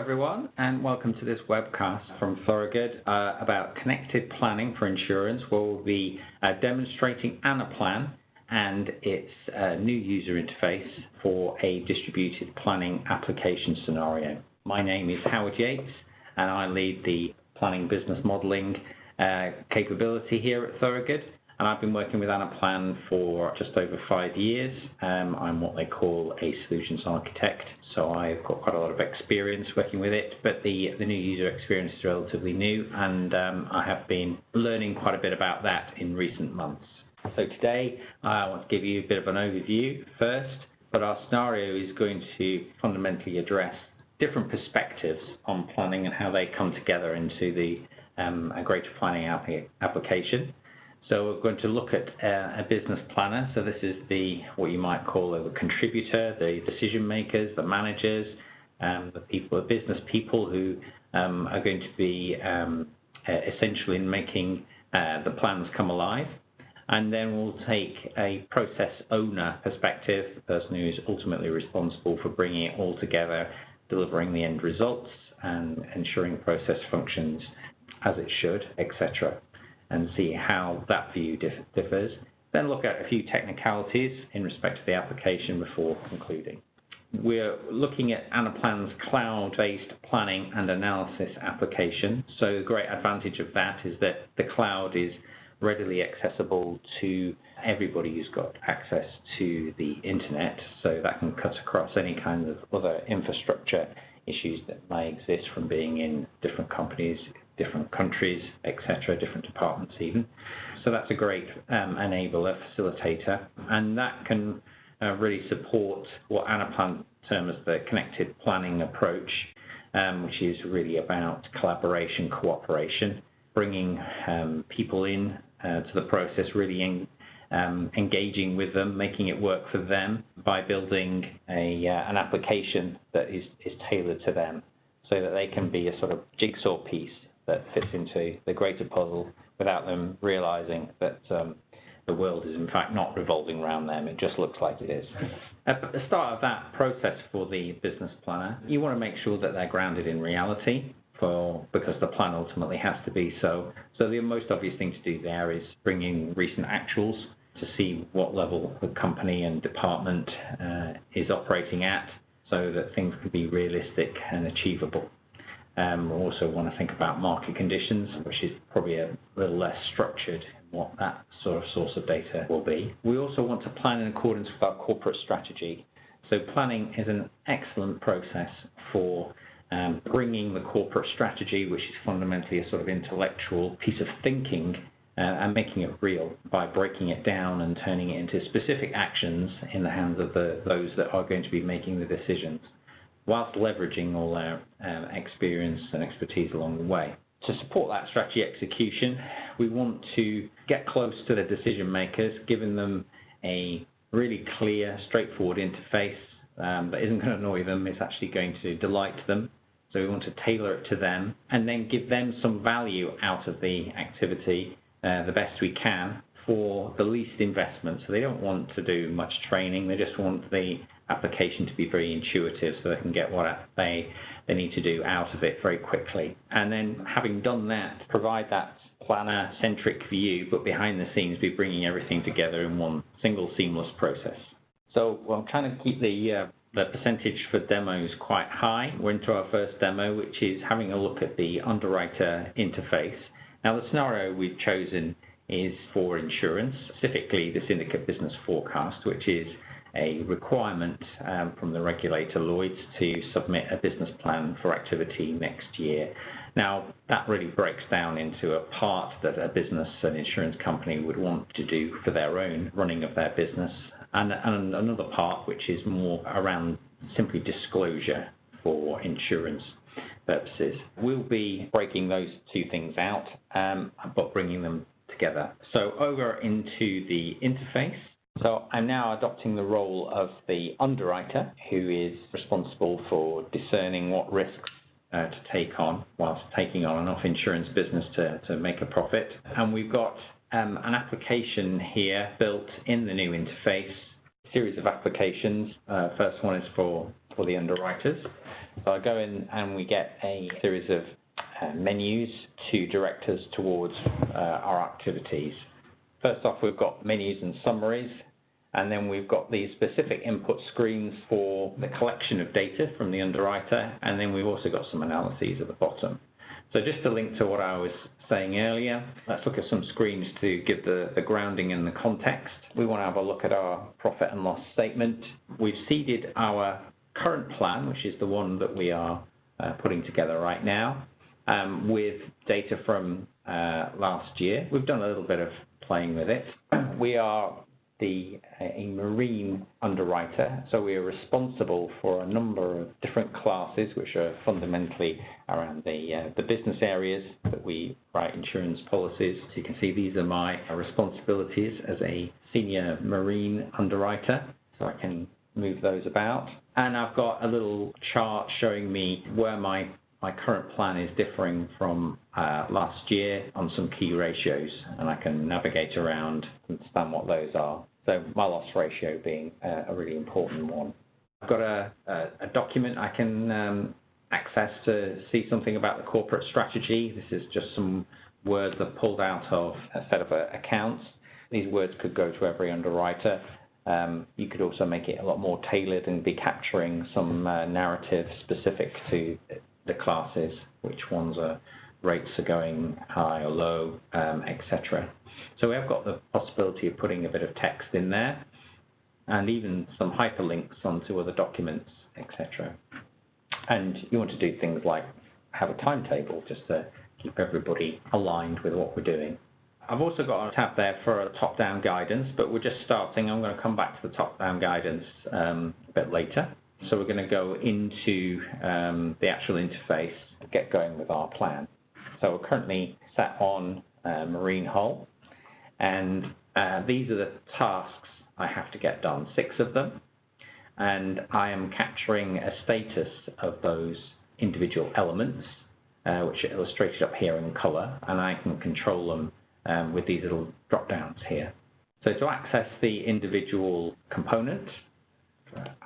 everyone, and welcome to this webcast from Thorogood about connected planning for insurance, where we'll be demonstrating Anaplan and its new user interface for a distributed planning application scenario. My name is Howard Yates, and I lead the planning business modeling capability here at Thorogood. And I've been working with Anaplan for just over 5 years. I'm what they call a solutions architect, so I've got quite a lot of experience working with it, but the new user experience is relatively new, and I have been learning quite a bit about that in recent months. So today I want to give you a bit of an overview first, but our scenario is going to fundamentally address different perspectives on planning and how they come together into the a greater planning application. So we're going to look at a business planner. So this is what you might call the contributor, the decision makers, the managers, the business people who are going to be essential in making the plans come alive. And then we'll take a process owner perspective, the person who is ultimately responsible for bringing it all together, delivering the end results, and ensuring the process functions as it should, etc., and see how that view differs. Then look at a few technicalities in respect to the application before concluding. We're looking at Anaplan's cloud-based planning and analysis application. So the great advantage of that is that the cloud is readily accessible to everybody who's got access to the internet, so that can cut across any kind of other infrastructure issues that may exist from being in different companies, different countries, etc., different departments even. So that's a great enabler, facilitator, and that can really support what Anaplan terms as the connected planning approach, which is really about collaboration, cooperation, bringing people in to the process, really engaging with them, making it work for them by building an application that is tailored to them, so that they can be a sort of jigsaw piece that fits into the greater puzzle without them realizing that the world is in fact not revolving around them. It just looks like it is. At the start of that process for the business planner, you want to make sure that they're grounded in reality, because the plan ultimately has to be so. So the most obvious thing to do there is bring in recent actuals to see what level the company and department is operating at, so that things can be realistic and achievable. We also want to think about market conditions, which is probably a little less structured in what that sort of source of data will be. We also want to plan in accordance with our corporate strategy. So planning is an excellent process for bringing the corporate strategy, which is fundamentally a sort of intellectual piece of thinking, and making it real by breaking it down and turning it into specific actions in the hands of those that are going to be making the decisions, whilst leveraging all our experience and expertise along the way. To support that strategy execution, we want to get close to the decision makers, giving them a really clear, straightforward interface that isn't going to annoy them, it's actually going to delight them. So we want to tailor it to them, and then give them some value out of the activity the best we can for the least investment. So they don't want to do much training, they just want the application to be very intuitive so they can get what they need to do out of it very quickly. And then having done that, provide that planner-centric view, but behind the scenes be bringing everything together in one single seamless process. So we'll kind of keep the percentage for demos quite high. We're into our first demo, which is having a look at the underwriter interface. Now the scenario we've chosen is for insurance, specifically the syndicate business forecast, which is a requirement from the regulator Lloyds to submit a business plan for activity next year. Now that really breaks down into a part that a business, an insurance company, would want to do for their own running of their business, and another part which is more around simply disclosure for insurance purposes. We'll be breaking those two things out, but bringing them together. So over into the interface. So I'm now adopting the role of the underwriter, who is responsible for discerning what risks to take on whilst taking on enough insurance business to make a profit. And we've got an application here built in the new interface, a series of applications. First one is for for the underwriters. So I go in and we get a series of menus to direct us towards our activities. First off, we've got menus and summaries, and then we've got these specific input screens for the collection of data from the underwriter, and then we've also got some analyses at the bottom. So just to link to what I was saying earlier, let's look at some screens to give the grounding and the context. We want to have a look at our profit and loss statement. We've seeded our current plan, which is the one that we are putting together right now, with data from last year. We've done a little bit of playing with it. We are a marine underwriter, so we are responsible for a number of different classes, which are fundamentally around the business areas that we write insurance policies. So you can see these are my responsibilities as a senior marine underwriter, so I can move those about. And I've got a little chart showing me where my current plan is differing from last year on some key ratios, and I can navigate around and understand what those are. So my loss ratio being a really important one. I've got a document I can access to see something about the corporate strategy. This is just some words I've pulled out of a set of accounts. These words could go to every underwriter. You could also make it a lot more tailored and be capturing some narrative specific to the classes, which ones rates are going high or low, etc. So we have got the possibility of putting a bit of text in there, and even some hyperlinks onto other documents, etc. And you want to do things like have a timetable just to keep everybody aligned with what we're doing. I've also got a tab there for a top-down guidance, but we're just starting. I'm going to come back to the top-down guidance a bit later. So we're going to go into the actual interface and get going with our plan. So we're currently sat on marine hull, and these are the tasks I have to get done, 6 of them, and I am capturing a status of those individual elements, which are illustrated up here in colour, and I can control them with these little drop downs here. So to access the individual component,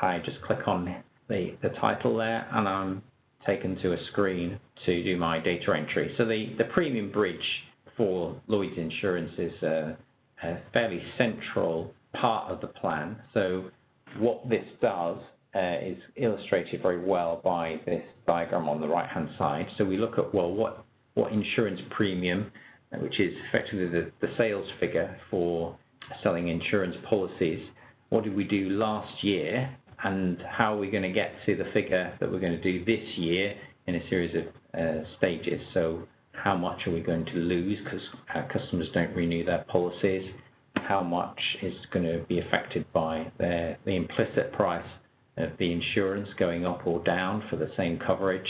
I just click on the title there, and I'm taken to a screen to do my data entry. So the premium bridge for Lloyd's Insurance is a fairly central part of the plan. So what this does is illustrated very well by this diagram on the right-hand side. So we look at, well, what insurance premium, which is effectively the sales figure for selling insurance policies, what did we do last year, and how are we going to get to the figure that we're going to do this year in a series of stages. So how much are we going to lose because our customers don't renew their policies? How much is going to be affected by the implicit price of the insurance going up or down for the same coverage?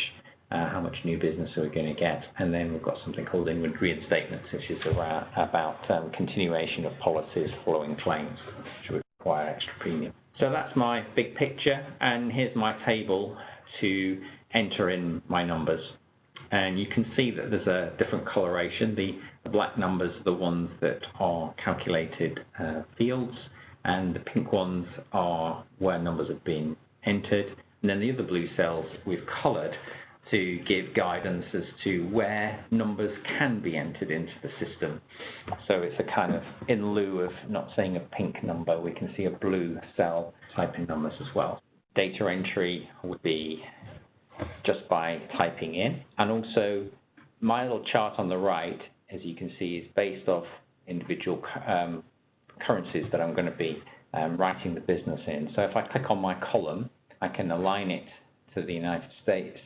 How much new business are we going to get? And then we've got something called inward reinstatements, which is about continuation of policies following claims, which would require extra premium. So that's my big picture, and here's my table to enter in my numbers. And you can see that there's a different coloration. The black numbers are the ones that are calculated fields, and the pink ones are where numbers have been entered. And then the other blue cells we've colored to give guidance as to where numbers can be entered into the system. So it's a kind of, in lieu of not seeing a pink number, we can see a blue cell typing numbers as well. Data entry would be just by typing in. And also, my little chart on the right, as you can see, is based off individual currencies that I'm going to be writing the business in. So if I click on my column, I can align it to the United States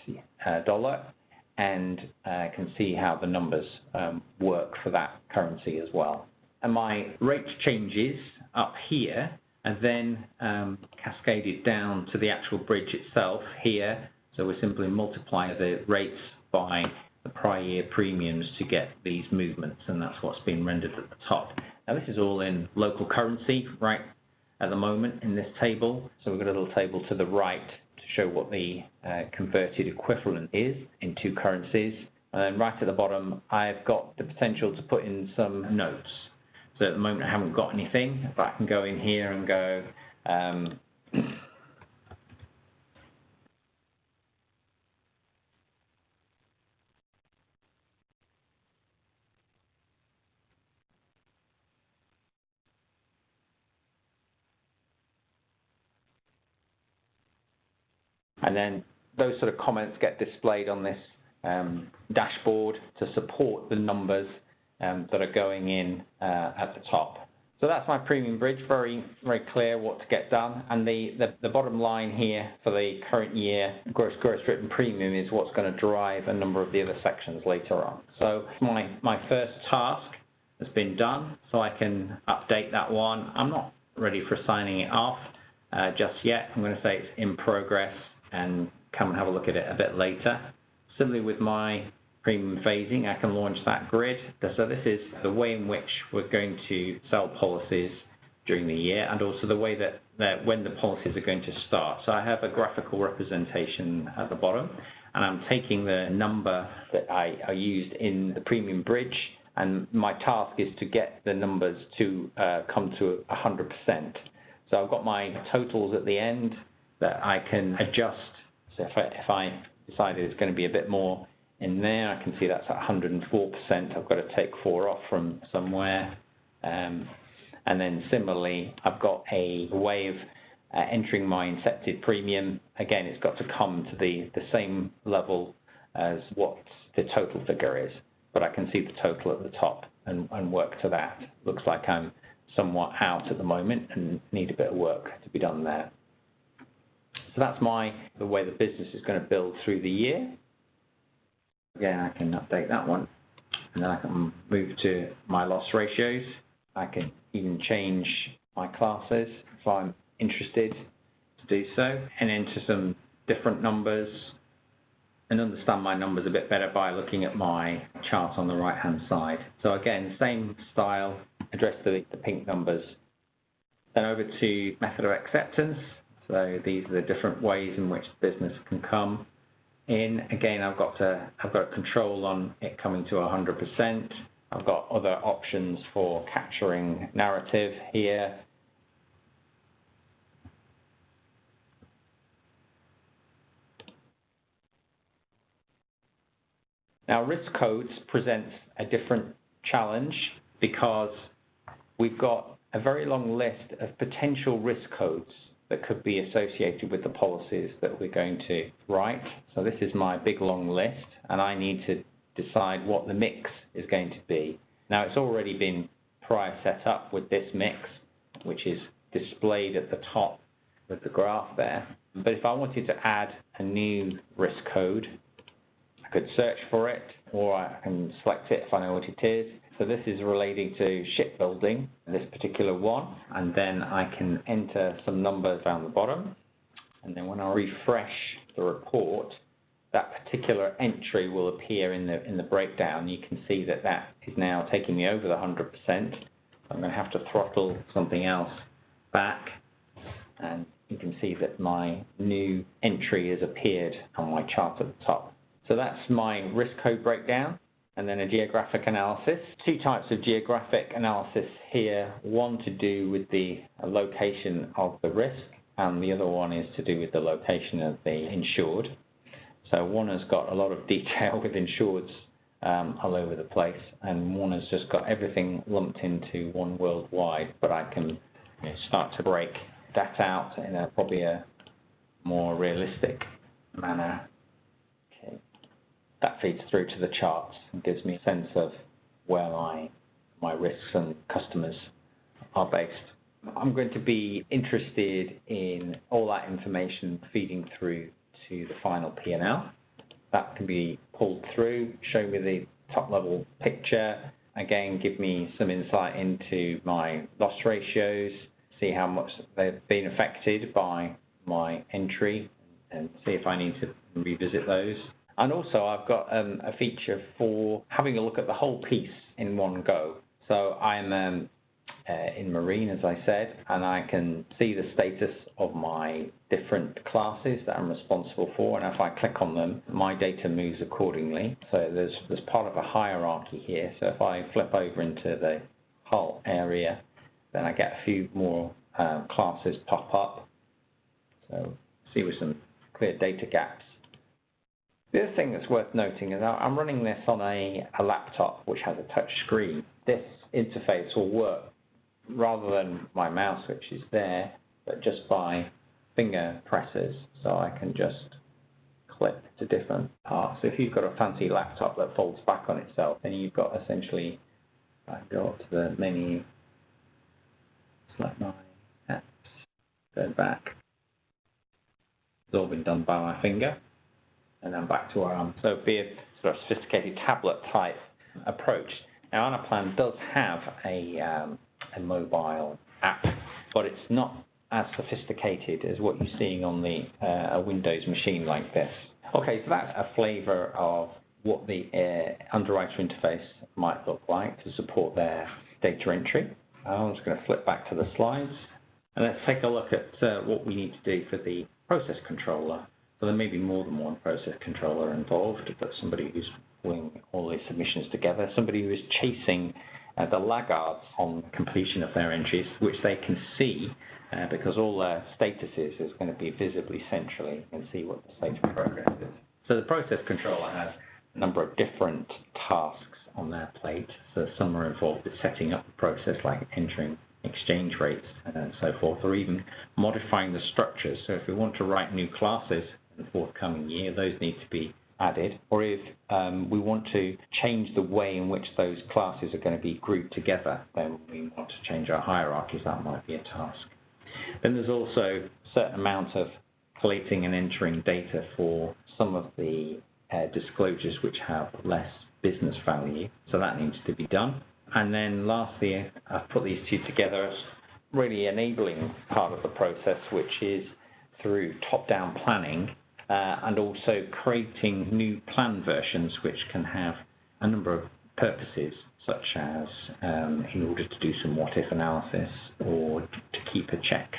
dollar, and can see how the numbers work for that currency as well. And my rate changes up here and then cascaded down to the actual bridge itself here. So we're simply multiplying the rates by the prior year premiums to get these movements, and that's what's been rendered at the top. Now this is all in local currency right at the moment in this table. So we've got a little table to the right to show what the converted equivalent is in 2 currencies. And then right at the bottom, I've got the potential to put in some notes. So at the moment I haven't got anything, but I can go in here and go, And then those sort of comments get displayed on this dashboard to support the numbers that are going in at the top. So that's my premium bridge, very, very clear what to get done. And the bottom line here for the current year, gross written premium, is what's going to drive a number of the other sections later on. So my first task has been done, so I can update that one. I'm not ready for signing it off just yet. I'm going to say it's in progress and come and have a look at it a bit later. Similarly with my premium phasing, I can launch that grid. So this is the way in which we're going to sell policies during the year, and also the way that when the policies are going to start. So I have a graphical representation at the bottom, and I'm taking the number that I used in the premium bridge, and my task is to get the numbers to come to 100%. So I've got my totals at the end that I can adjust. So if I decided it's going to be a bit more in there, I can see that's at 104%. I've got to take 4 off from somewhere. And then similarly, I've got a way of entering my incepted premium. Again, it's got to come to the same level as what the total figure is. But I can see the total at the top and work to that. Looks like I'm somewhat out at the moment and need a bit of work to be done there. So that's the way the business is going to build through the year. Again, I can update that one. And then I can move to my loss ratios. I can even change my classes if I'm interested to do so, and enter some different numbers and understand my numbers a bit better by looking at my chart on the right-hand side. So again, same style, address the pink numbers. Then over to method of acceptance. So these are the different ways in which the business can come in. Again, I've got control on it coming to 100%. I've got other options for capturing narrative here. Now, risk codes presents a different challenge because we've got a very long list of potential risk codes that could be associated with the policies that we're going to write. So this is my big long list, and I need to decide what the mix is going to be. Now, it's already been prior set up with this mix, which is displayed at the top of the graph there. But if I wanted to add a new risk code, I could search for it, or I can select it if I know what it is. So this is relating to shipbuilding, this particular one, and then I can enter some numbers down the bottom. And then when I refresh the report, that particular entry will appear in the breakdown. You can see that that is now taking me over the 100%. I'm going to have to throttle something else back, and you can see that my new entry has appeared on my chart at the top. So that's my risk code breakdown. And then a geographic analysis. 2 types of geographic analysis here. One to do with the location of the risk, and the other one is to do with the location of the insured. So one has got a lot of detail with insureds all over the place, and one has just got everything lumped into one worldwide. But I can start to break that out in probably a more realistic manner. That feeds through to the charts and gives me a sense of where my risks and customers are based. I'm going to be interested in all that information feeding through to the final P&L. That can be pulled through, show me the top-level picture, again, give me some insight into my loss ratios, see how much they've been affected by my entry, and see if I need to revisit those. And also, I've got a feature for having a look at the whole piece in one go. So I'm in Marine, as I said, and I can see the status of my different classes that I'm responsible for. And if I click on them, my data moves accordingly. So there's part of a hierarchy here. So if I flip over into the hull area, then I get a few more classes pop up. So see with some clear data gaps. The other thing that's worth noting is I'm running this on a laptop which has a touch screen. This interface will work rather than my mouse, which is there, but just by finger presses, so I can just clip to different parts. So if you've got a fancy laptop that folds back on itself, then you've got essentially, I go up to the menu, select my apps, go back. It's all been done by my finger, and then back to where I'm. So it'd be a sort of sophisticated tablet type approach. Now Anaplan does have a mobile app, but it's not as sophisticated as what you're seeing on the a Windows machine like this. Okay, so that's a flavor of what the underwriter interface might look like to support their data entry. I'm just going to flip back to the slides, and let's take a look at what we need to do for the process controller. So there may be more than one process controller involved, but somebody who's pulling all these submissions together, somebody who is chasing the laggards on completion of their entries, which they can see because all their statuses is going to be visibly centrally. You can see what the state of progress is. So the process controller has a number of different tasks on their plate. So some are involved with setting up the process, like entering exchange rates and so forth, or even modifying the structures. So if we want to write new classes in the forthcoming year, those need to be added. Or if we want to change the way in which those classes are going to be grouped together, then we want to change our hierarchies. That might be a task. Then there's also a certain amount of collating and entering data for some of the disclosures which have less business value. So that needs to be done. And then lastly, I've put these two together as really enabling part of the process, which is through top-down planning and also creating new plan versions which can have a number of purposes, such as in order to do some what-if analysis or to keep a check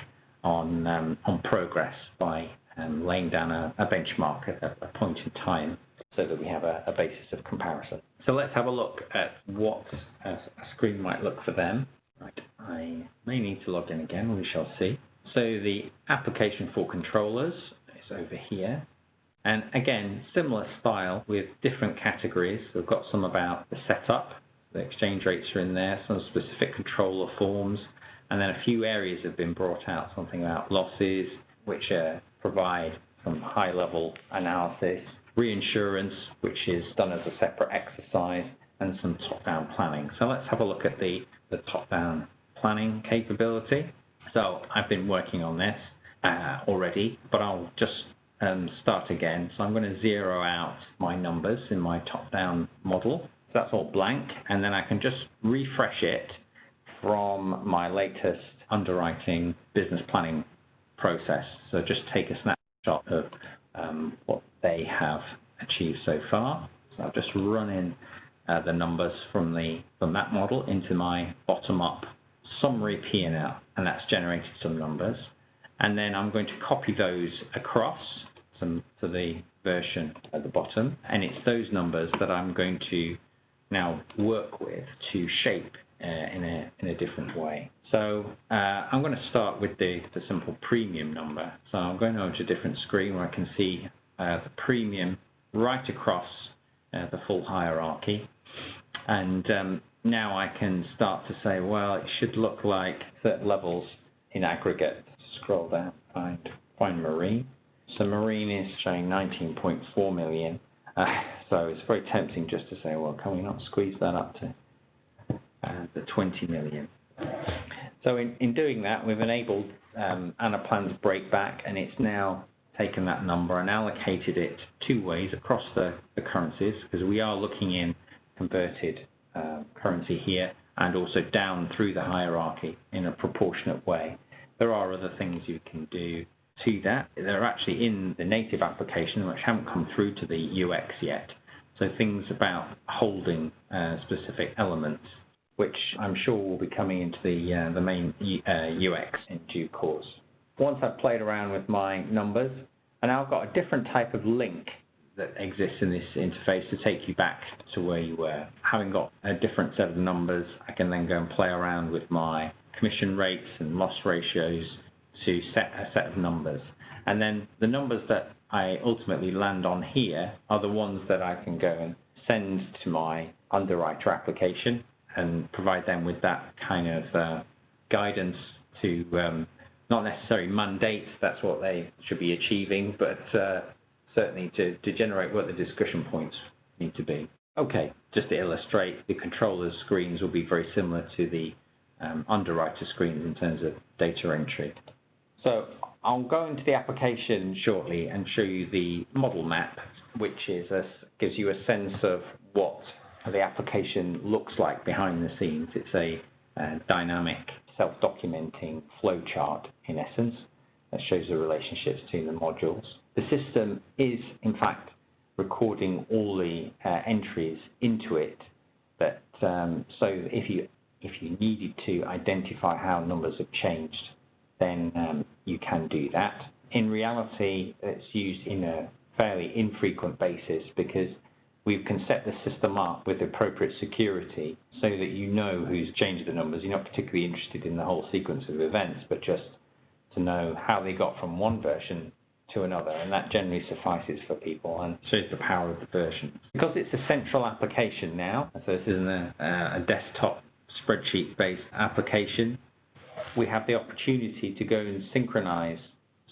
on progress by laying down a benchmark at a point in time so that we have a basis of comparison. So let's have a look at what a screen might look for them. Right, I may need to log in again, we shall see. So the application for controllers is over here. And again, similar style with different categories. We've got some about the setup, the exchange rates are in there, some specific controller forms, and then a few areas have been brought out, something about losses, which provide some high-level analysis, reinsurance, which is done as a separate exercise, and some top-down planning. So let's have a look at the top-down planning capability. So I've been working on this already, but I'll just start again. So I'm going to zero out my numbers in my top-down model. So that's all blank, and then I can just refresh it from my latest underwriting business planning process. So just take a snapshot of what they have achieved so far. So I've just run in the numbers from that model into my bottom-up summary P&L, and that's generated some numbers. And then I'm going to copy those across to the version at the bottom, and it's those numbers that I'm going to now work with to shape in a different way. So I'm going to start with the simple premium number. So I'm going over to a different screen where I can see the premium right across the full hierarchy. And now I can start to say, well, it should look like certain levels in aggregate. Scroll down, find marine. So marine is showing 19.4 million. So it's very tempting just to say, well, can we not squeeze that up to the 20 million? So in doing that, we've enabled Anaplan's breakback, and it's now taken that number and allocated it two ways across the currencies, because we are looking in converted currency here and also down through the hierarchy in a proportionate way. There are other things you can do to that. They're actually in the native application, which haven't come through to the UX yet. So things about holding specific elements, which I'm sure will be coming into the main UX in due course. Once I've played around with my numbers, and now I've got a different type of link that exists in this interface to take you back to where you were. Having got a different set of numbers, I can then go and play around with my commission rates and loss ratios to set a set of numbers. And then the numbers that I ultimately land on here are the ones that I can go and send to my underwriter application and provide them with that kind of guidance to not necessarily mandate that's what they should be achieving, but certainly to generate what the discussion points need to be. Okay, just to illustrate, the controller's screens will be very similar to the underwriter screens in terms of data entry. So I'll go into the application shortly and show you the model map, which gives you a sense of what the application looks like behind the scenes. It's a dynamic, self-documenting flowchart in essence that shows the relationships between the modules. The system is, in fact, recording all the entries into it. But so if you needed to identify how numbers have changed, then you can do that. In reality, it's used in a fairly infrequent basis because we can set the system up with appropriate security so that you know who's changed the numbers. You're not particularly interested in the whole sequence of events, but just to know how they got from one version to another, and that generally suffices for people and shows the power of the version. Because it's a central application now, so this isn't a desktop spreadsheet-based application, we have the opportunity to go and synchronize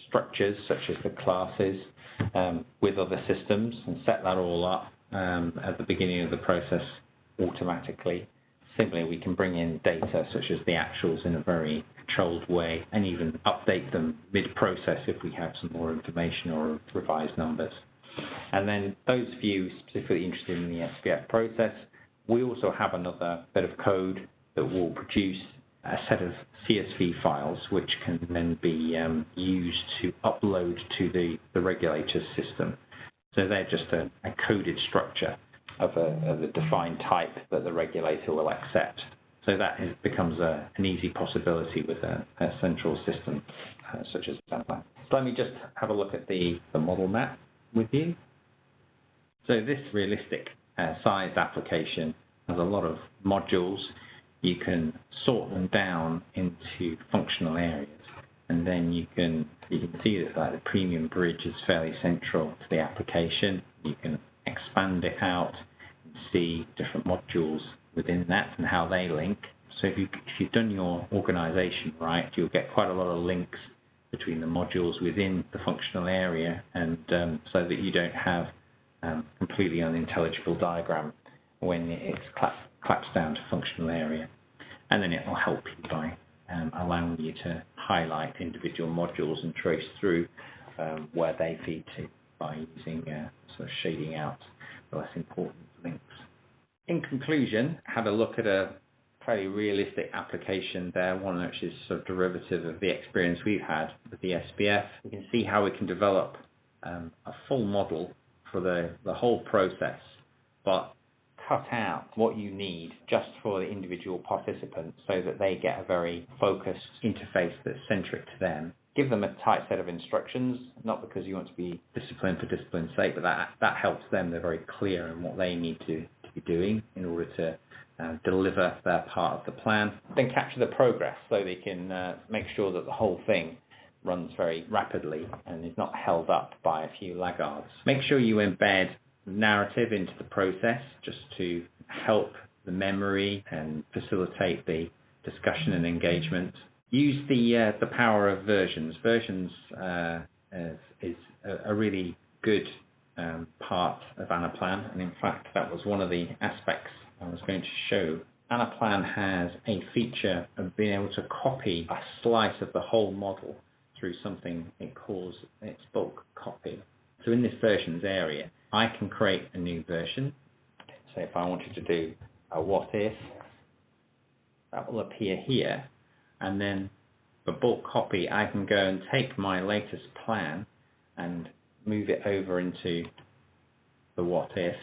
structures such as the classes with other systems and set that all up at the beginning of the process automatically. Similarly, we can bring in data such as the actuals in a very controlled way and even update them mid-process if we have some more information or revised numbers. And then those of you specifically interested in the SPF process, we also have another bit of code that will produce a set of CSV files which can then be used to upload to the regulator's system. So they're just a coded structure of a defined type that the regulator will accept. So that becomes an easy possibility with a central system such as Anaplan. So let me just have a look at the model map with you. So this realistic sized application has a lot of modules. You can sort them down into functional areas, and then you can see that the premium bridge is fairly central to the application. You can expand it out and see different modules within that and how they link. So if you've done your organization right, you'll get quite a lot of links between the modules within the functional area, and so that you don't have completely unintelligible diagram when it's collapsed down to functional area. And then it will help you by allowing you to highlight individual modules and trace through where they feed to by using sort of shading out the less important links. In conclusion, had a look at a fairly realistic application there, one which is sort of derivative of the experience we've had with the SPF. We can see how we can develop a full model for the whole process, but cut out what you need just for the individual participants so that they get a very focused interface that's centric to them. Give them a tight set of instructions, not because you want to be disciplined for discipline's sake, but that helps them. They're very clear in what they need to be doing in order to deliver their part of the plan. Then capture the progress so they can make sure that the whole thing runs very rapidly and is not held up by a few laggards. Make sure you embed narrative into the process just to help the memory and facilitate the discussion and engagement. Use the power of versions. Versions is a really good part of Anaplan, and in fact that was one of the aspects I was going to show. Anaplan has a feature of being able to copy a slice of the whole model through something it calls its bulk copy. So in this versions area, I can create a new version. So if I wanted to do a what if, that will appear here. And then for bulk copy, I can go and take my latest plan and move it over into the what if.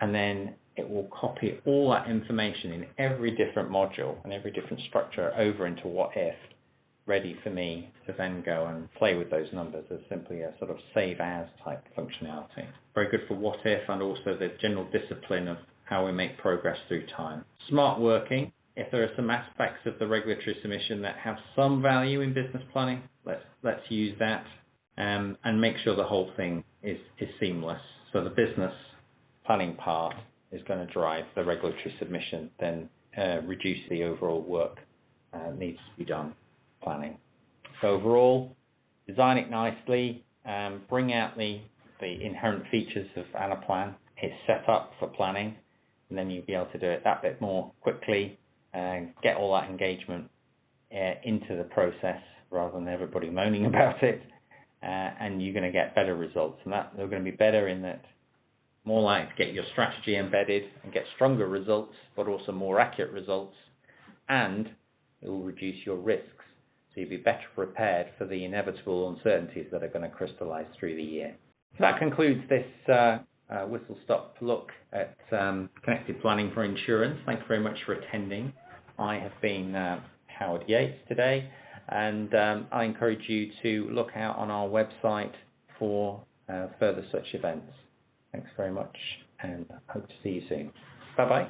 And then it will copy all that information in every different module and every different structure over into what if, ready for me to then go and play with those numbers as simply a sort of save as type functionality. Very good for what if and also the general discipline of how we make progress through time. Smart working. If there are some aspects of the regulatory submission that have some value in business planning, let's use that and make sure the whole thing is seamless. So the business planning part is going to drive the regulatory submission, then reduce the overall work needs to be done planning. So overall, design it nicely, bring out the inherent features of Anaplan. It's set up for planning, and then you'll be able to do it that bit more quickly and get all that engagement into the process rather than everybody moaning about it, and you're going to get better results. And that they're going to be better in that more likely to get your strategy embedded and get stronger results, but also more accurate results, and it will reduce your risks. So you'll be better prepared for the inevitable uncertainties that are going to crystallize through the year. So that concludes this whistle-stop look at connected planning for insurance. Thank you very much for attending. I have been Howard Yates today, and I encourage you to look out on our website for further such events. Thanks very much, and hope to see you soon. Bye-bye.